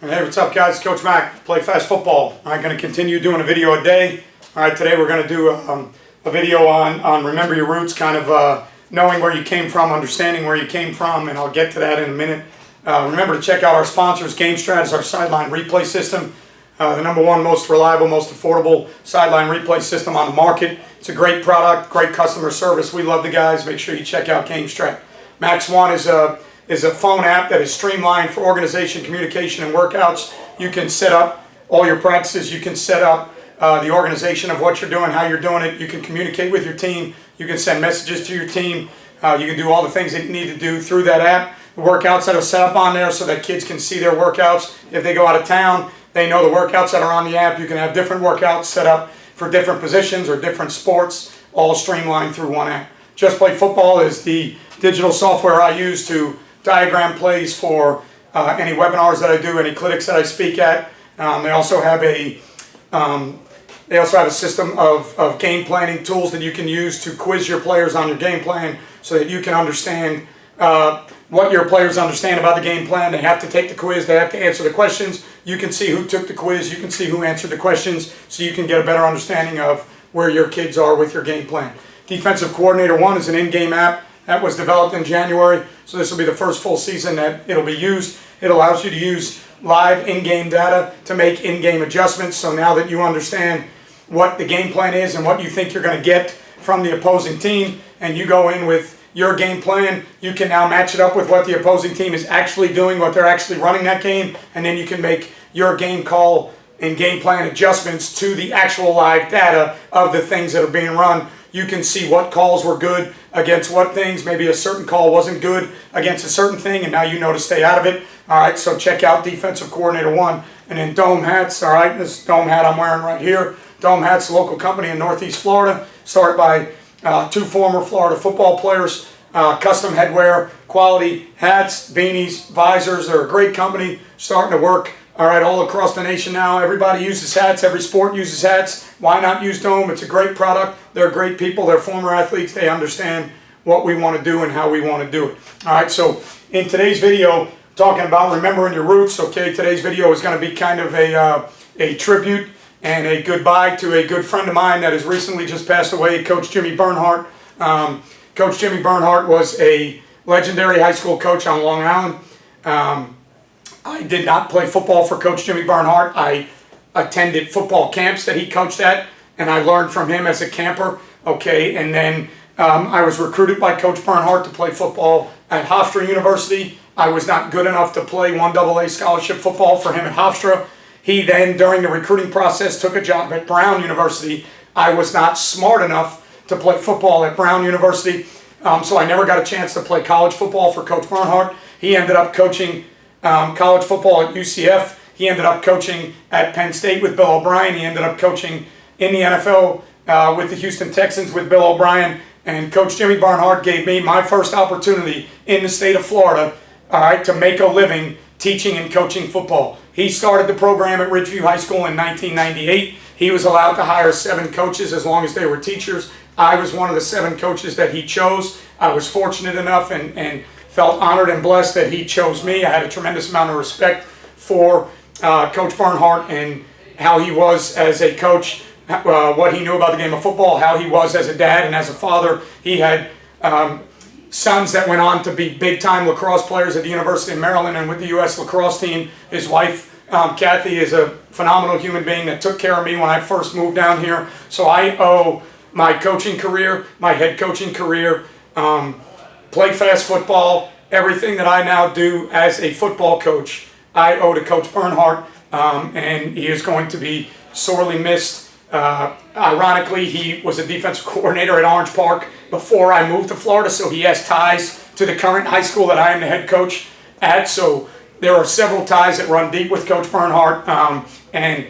Hey, what's up, guys? Coach Mac, Play Fast Football. I'm going to continue doing a video a day. All right, today we're going to do a video on remember your roots, kind of knowing where you came from, understanding where you came from, and I'll get to that in a minute. Remember to check out our sponsors. Gamestrat is our sideline replay system. The #1 most reliable, most affordable sideline replay system on the market. It's a great product, great customer service. We love the guys. Make sure you check out Gamestrat. MAXONE is a phone app that is streamlined for organization, communication, and workouts. You can set up all your practices. You can set up the organization of what you're doing, how you're doing it. You can communicate with your team. You can send messages to your team. You can do all the things that you need to do through that app. The workouts that are set up on there so that kids can see their workouts. If they go out of town, they know the workouts that are on the app. You can have different workouts set up for different positions or different sports, all streamlined through one app. JustPlayFB is the digital software I use to diagram plays for any webinars that I do, any clinics that I speak at. They also have a system of game planning tools that you can use to quiz your players on your game plan so that you can understand what your players understand about the game plan. They have to take the quiz, they have to answer the questions. You can see who took the quiz, you can see who answered the questions, so you can get a better understanding of where your kids are with your game plan. Defensive Coordinator 1 is an in-game app that was developed in January, so this will be the first full season that it'll be used. It allows you to use live in-game data to make in-game adjustments, so now that you understand what the game plan is and what you think you're going to get from the opposing team, and you go in with your game plan, you can now match it up with what the opposing team is actually doing, what they're actually running that game, and then you can make your game call and game plan adjustments to the actual live data of the things that are being run. You can see what calls were good against what things. Maybe a certain call wasn't good against a certain thing, and now you know to stay out of it. All right, so check out Defensive Coordinator 1. And then Dome Hats, all right, this Dome hat I'm wearing right here. Dome Hats, a local company in Northeast Florida, started by 2 former Florida football players. Custom headwear, quality hats, beanies, visors. They're a great company, starting to work all right all across the nation now. Everybody uses hats, every sport uses hats. Why not use Dome? It's a great product. They're great people. They're former athletes. They understand what we want to do and how we want to do it. All right, so in today's video, talking about remembering your roots. Okay, today's video is going to be kind of a tribute and a goodbye to a good friend of mine that has recently just passed away, Coach Jimmy Bernhardt. Coach Jimmy Bernhardt was a legendary high school coach on Long Island. I did not play football for Coach Jimmy Bernhardt. I attended football camps that he coached at, and I learned from him as a camper. Okay, and then I was recruited by Coach Bernhardt to play football at Hofstra University. I was not good enough to play 1AA scholarship football for him at Hofstra. He then, during the recruiting process, took a job at Brown University. I was not smart enough to play football at Brown University, so I never got a chance to play college football for Coach Bernhardt. He ended up coaching college football at UCF. He ended up coaching at Penn State with Bill O'Brien. He ended up coaching in the NFL with the Houston Texans with Bill O'Brien. And Coach Jimmy Bernhardt gave me my first opportunity in the state of Florida, all right, to make a living teaching and coaching football. He started the program at Ridgeview High School in 1998. He was allowed to hire 7 coaches as long as they were teachers. I was one of the 7 coaches that he chose. I was fortunate enough and felt honored and blessed that he chose me. I had a tremendous amount of respect for Coach Bernhardt and how he was as a coach, what he knew about the game of football, how he was as a dad and as a father. He had sons that went on to be big-time lacrosse players at the University of Maryland and with the U.S. lacrosse team. His wife, Kathy, is a phenomenal human being that took care of me when I first moved down here. So I owe my coaching career, my head coaching career, play fast football, everything that I now do as a football coach, I owe to Coach Bernhardt, and he is going to be sorely missed. Ironically, he was a defensive coordinator at Orange Park before I moved to Florida, so he has ties to the current high school that I am the head coach at. So there are several ties that run deep with Coach Bernhardt, and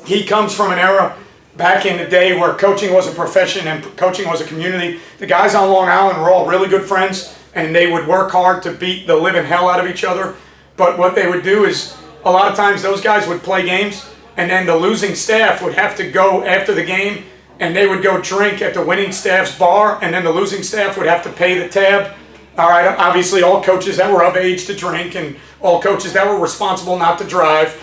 he comes from an era back in the day where coaching was a profession and coaching was a community. The guys on Long Island were all really good friends, and they would work hard to beat the living hell out of each other. But what they would do is, a lot of times those guys would play games, and then the losing staff would have to go after the game, and they would go drink at the winning staff's bar, and then the losing staff would have to pay the tab All right, obviously all coaches that were of age to drink and all coaches that were responsible not to drive.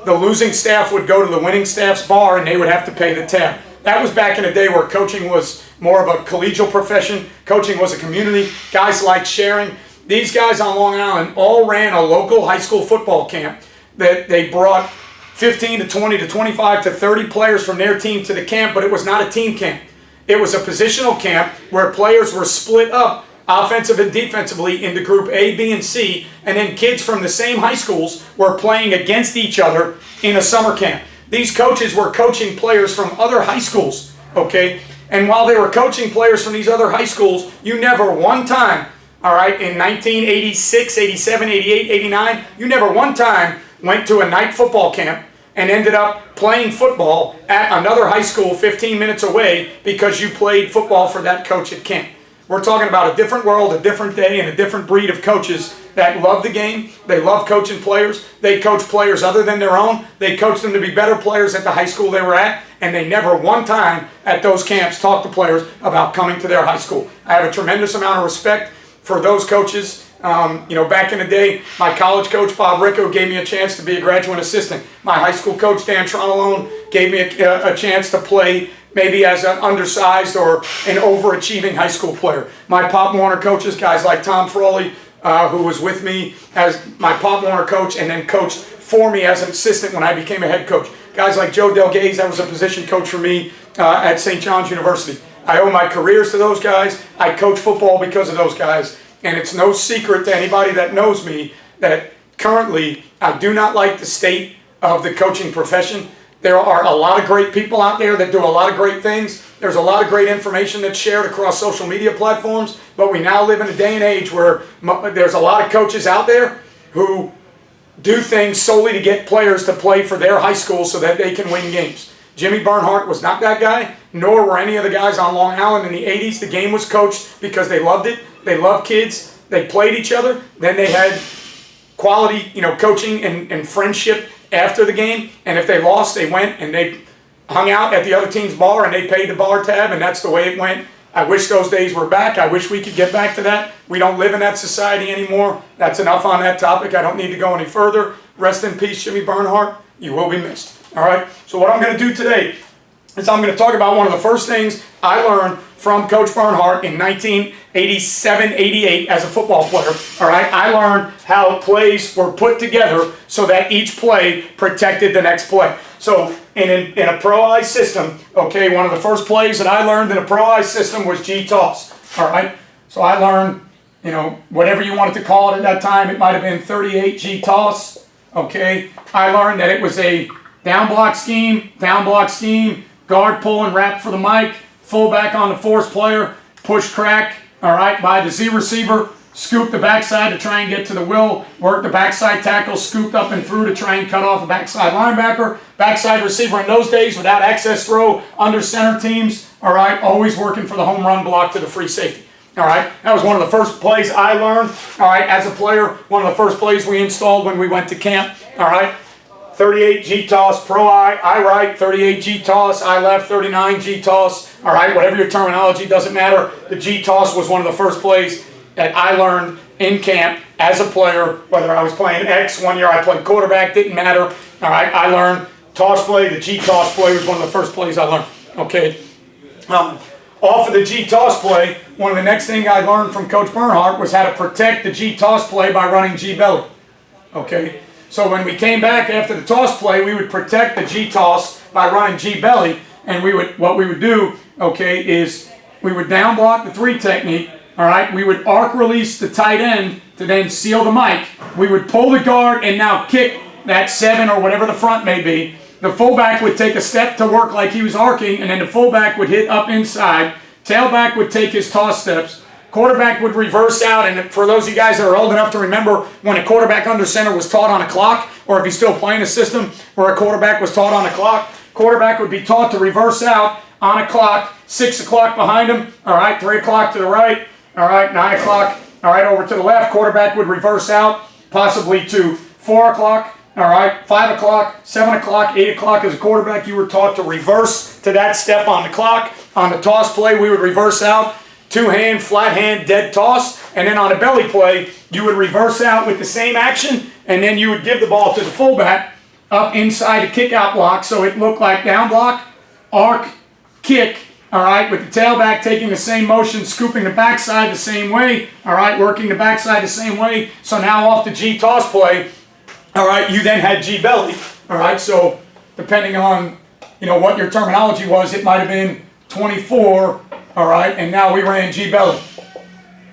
The losing staff would go to the winning staff's bar and they would have to pay the tab. That was back in a day where coaching was more of a collegial profession. Coaching was a community. Guys liked sharing. These guys on Long Island all ran a local high school football camp that they brought 15 to 20 to 25 to 30 players from their team to the camp, but it was not a team camp. It was a positional camp where players were split up offensive and defensively into group A, B, and C, and then kids from the same high schools were playing against each other in a summer camp. These coaches were coaching players from other high schools, okay? And while they were coaching players from these other high schools, you never one time, all right, in 1986, 87, 88, 89, you never one time went to a night football camp and ended up playing football at another high school 15 minutes away because you played football for that coach at camp. We're talking about a different world, a different day, and a different breed of coaches that love the game. They love coaching players. They coach players other than their own. They coach them to be better players at the high school they were at, and they never one time at those camps talked to players about coming to their high school. I have a tremendous amount of respect for those coaches. Back in the day, my college coach, Bob Ricco, gave me a chance to be a graduate assistant. My high school coach, Dan Tronalone, gave me a chance to play maybe as an undersized or an overachieving high school player. My Pop Warner coaches, guys like Tom Frawley, who was with me as my Pop Warner coach and then coached for me as an assistant when I became a head coach. Guys like Joe Delgaze, that was a position coach for me at St. John's University. I owe my careers to those guys. I coach football because of those guys. And it's no secret to anybody that knows me that currently I do not like the state of the coaching profession. There are a lot of great people out there that do a lot of great things. There's a lot of great information that's shared across social media platforms, but we now live in a day and age where there's a lot of coaches out there who do things solely to get players to play for their high school so that they can win games. Jimmy Bernhardt was not that guy, nor were any of the guys on Long Island in the 80s. The game was coached because they loved it. They loved kids. They played each other. Then they had quality, coaching and friendship after the game, and if they lost, they went and they hung out at the other team's bar and they paid the bar tab, and that's the way it went. I wish those days were back. I wish we could get back to that. We don't live in that society anymore. That's enough on that topic. I don't need to go any further. Rest in peace, Jimmy Bernhardt. You will be missed. All right? So what I'm going to do today is I'm going to talk about one of the first things I learned from Coach Bernhardt in 1987-88 as a football player. All right, I learned how plays were put together so that each play protected the next play. So in a pro-eye system, okay, one of the first plays that I learned in a pro-eye system was G-toss. All right, so I learned, whatever you wanted to call it at that time, it might have been 38 G-toss. Okay, I learned that it was a down block scheme, guard pull and wrap for the mic, fullback on the force player, push crack, all right, by the Z receiver, scoop the backside to try and get to the will, work the backside tackle, scooped up and through to try and cut off a backside linebacker, backside receiver in those days without access throw, under center teams, all right, always working for the home run block to the free safety. All right, that was one of the first plays I learned, all right, as a player, one of the first plays we installed when we went to camp, all right. 38 G-toss, pro I right, 38 G-toss, I left, 39 G-toss. All right, whatever your terminology, doesn't matter. The G-toss was one of the first plays that I learned in camp as a player, whether I was playing X, one year I played quarterback, didn't matter. All right, I learned toss play, the G-toss play was one of the first plays I learned. Okay, off of the G-toss play, one of the next things I learned from Coach Bernhardt was how to protect the G-toss play by running G-belly. Okay. So when we came back after the toss play, we would protect the G-toss by running G-belly, and what we would do, okay, is we would down block the 3 technique, all right? We would arc release the tight end to then seal the mic. We would pull the guard and now kick that 7 or whatever the front may be. The fullback would take a step to work like he was arcing, and then the fullback would hit up inside. Tailback would take his toss steps. Quarterback would reverse out, and for those of you guys that are old enough to remember when a quarterback under center was taught on a clock, or if you're still playing a system where a quarterback was taught on a clock, quarterback would be taught to reverse out on a clock, 6 o'clock behind him, all right, 3 o'clock to the right, all right, 9 o'clock, all right, over to the left. Quarterback would reverse out possibly to 4 o'clock, all right, 5 o'clock, 7 o'clock, 8 o'clock. As a quarterback, you were taught to reverse to that step on the clock. On the toss play, we would reverse out two-hand, flat hand, dead toss. And then on a belly play, you would reverse out with the same action, and then you would give the ball to the fullback up inside a kick-out block, so it looked like down block, arc, kick, all right, with the tailback taking the same motion, scooping the backside the same way, all right, working the backside the same way. So now off the G toss play, all right, you then had G belly, all right, so depending on, you know, what your terminology was, it might have been 24, all right, and now we ran G belly.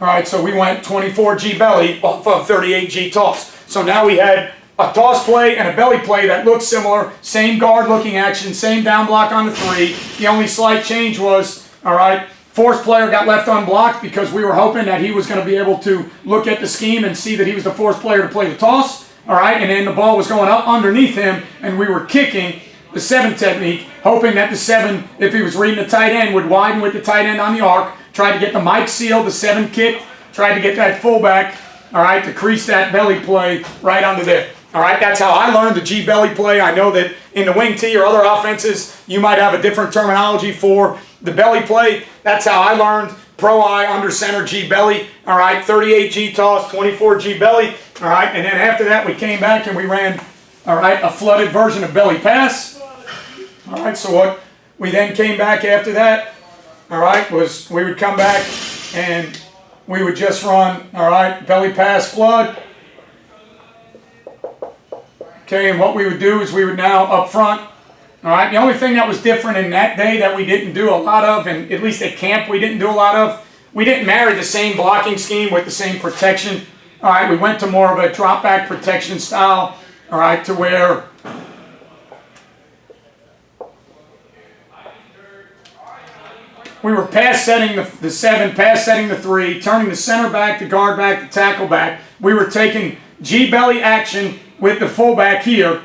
All right, so we went 24 G belly off of 38 G toss. So now we had a toss play and a belly play that looked similar, same guard looking action, same down block on the 3. The only slight change was, all right, force player got left unblocked because we were hoping that he was going to be able to look at the scheme and see that he was the force player to play the toss, all right, and then the ball was going up underneath him and we were kicking the 7 technique, hoping that the 7, if he was reading the tight end, would widen with the tight end on the arc, try to get the Mike seal, the 7 kick, try to get that fullback, all right, to crease that belly play right under there. All right, that's how I learned the G belly play. I know that in the wing tee or other offenses, you might have a different terminology for the belly play. That's how I learned pro I under center G belly. All right, 38 G toss, 24 G belly. All right, and then after that, we came back and we ran, all right, a flooded version of belly pass. All right, so what we then came back after that, all right, was we would come back and we would just run, all right, belly pass flood. Okay, and what we would do is we would now up front, all right, the only thing that was different in that day that we didn't do a lot of, and at least at camp we didn't do a lot of, we didn't marry the same blocking scheme with the same protection. All right, we went to more of a drop back protection style, all right, to where we were pass setting the 7, pass setting the 3, turning the center back, the guard back, the tackle back. We were taking G belly action with the fullback here,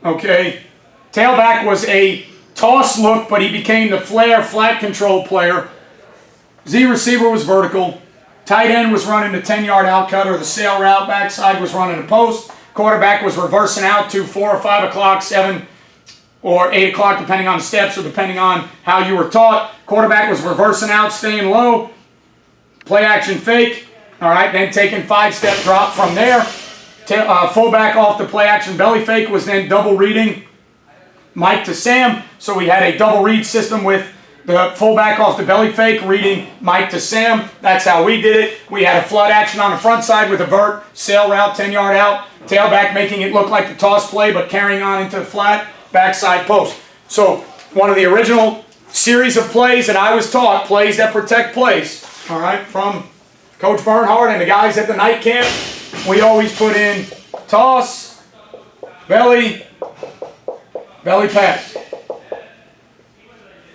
okay. Tailback was a toss look, but he became the flare flat control player. Z receiver was vertical. Tight end was running the 10-yard out cut or the sail route. Backside was running the post. Quarterback was reversing out to 4 or 5 o'clock, 7 or 8 o'clock, depending on the steps or depending on how you were taught. Quarterback was reversing out, staying low. Play action fake. All right, then taking 5-step drop from there. Fullback off the play action belly fake was then double reading Mike to Sam. So we had a double read system with the fullback off the belly fake reading Mike to Sam. That's how we did it. We had a flood action on the front side with a vert, sail route, 10-yard out. Tailback making it look like the toss play but carrying on into the flat, backside post. So one of the original series of plays that I was taught, plays that protect plays, all right, from Coach Bernhardt and the guys at the night camp. We always put in toss, belly, belly pass.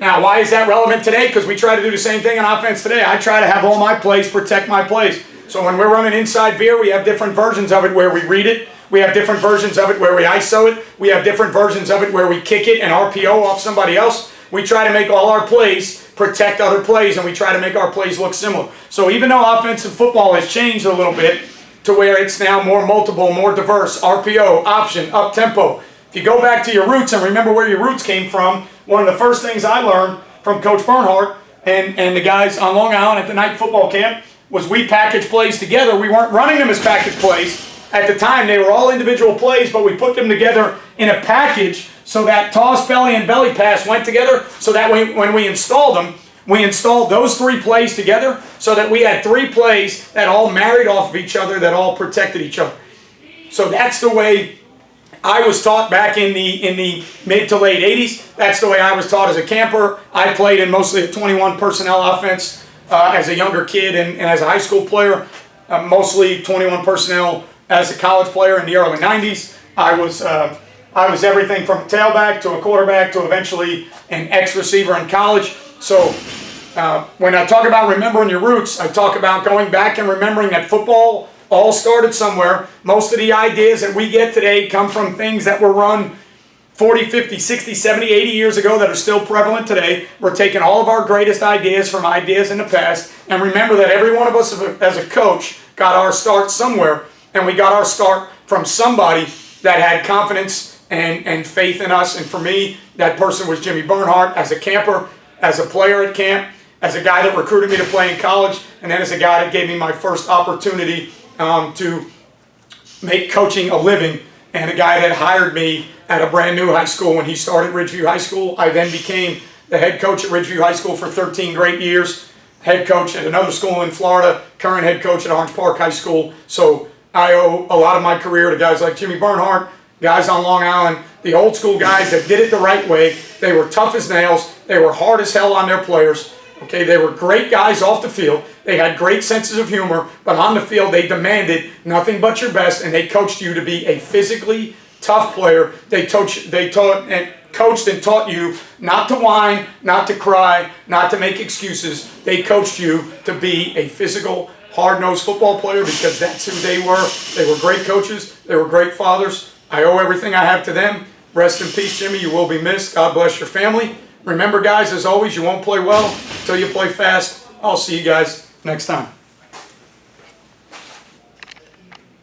Now, why is that relevant today? Because we try to do the same thing on offense today. I try to have all my plays protect my plays. So when we're running inside veer, we have different versions of it where we read it. We have different versions of it where we ISO it. We have different versions of it where we kick it and RPO off somebody else. We try to make all our plays protect other plays, and we try to make our plays look similar. So even though offensive football has changed a little bit to where it's now more multiple, more diverse, RPO, option, up-tempo. If you go back to your roots and remember where your roots came from, one of the first things I learned from Coach Bernhardt and the guys on Long Island at the night football camp was we package plays together. We weren't running them as package plays. At the time, they were all individual plays, but we put them together in a package so that toss, belly, and belly pass went together so that when we installed them, we installed those 3 plays together so that we had 3 plays that all married off of each other, that all protected each other. So that's the way I was taught back in the mid to late 80s. That's the way I was taught as a camper. I played in mostly a 21 personnel offense as a younger kid and as a high school player, mostly 21 personnel as a college player in the early 90s. I was everything from a tailback to a quarterback to eventually an X-receiver in college. So when I talk about remembering your roots, I talk about going back and remembering that football all started somewhere. Most of the ideas that we get today come from things that were run 40, 50, 60, 70, 80 years ago that are still prevalent today. We're taking all of our greatest ideas from ideas in the past. And remember that every one of us as a coach got our start somewhere. And we got our start from somebody that had confidence and faith in us. And for me, that person was Jimmy Bernhardt as a camper, as a player at camp, as a guy that recruited me to play in college, and then as a guy that gave me my first opportunity to make coaching a living, and a guy that hired me at a brand new high school when he started Ridgeview High School. I then became the head coach at Ridgeview High School for 13 great years, head coach at another school in Florida, current head coach at Orange Park High School. So I owe a lot of my career to guys like Jimmy Bernhardt, guys on Long Island, the old school guys that did it the right way. They were tough as nails. They were hard as hell on their players. Okay, they were great guys off the field. They had great senses of humor, but on the field they demanded nothing but your best, and they coached you to be a physically tough player. They coached and taught you not to whine, not to cry, not to make excuses. They coached you to be a physical, hard-nosed football player because that's who they were. They were great coaches. They were great fathers. I owe everything I have to them. Rest in peace, Jimmy. You will be missed. God bless your family. Remember, guys, as always, you won't play well until you play fast. I'll see you guys next time.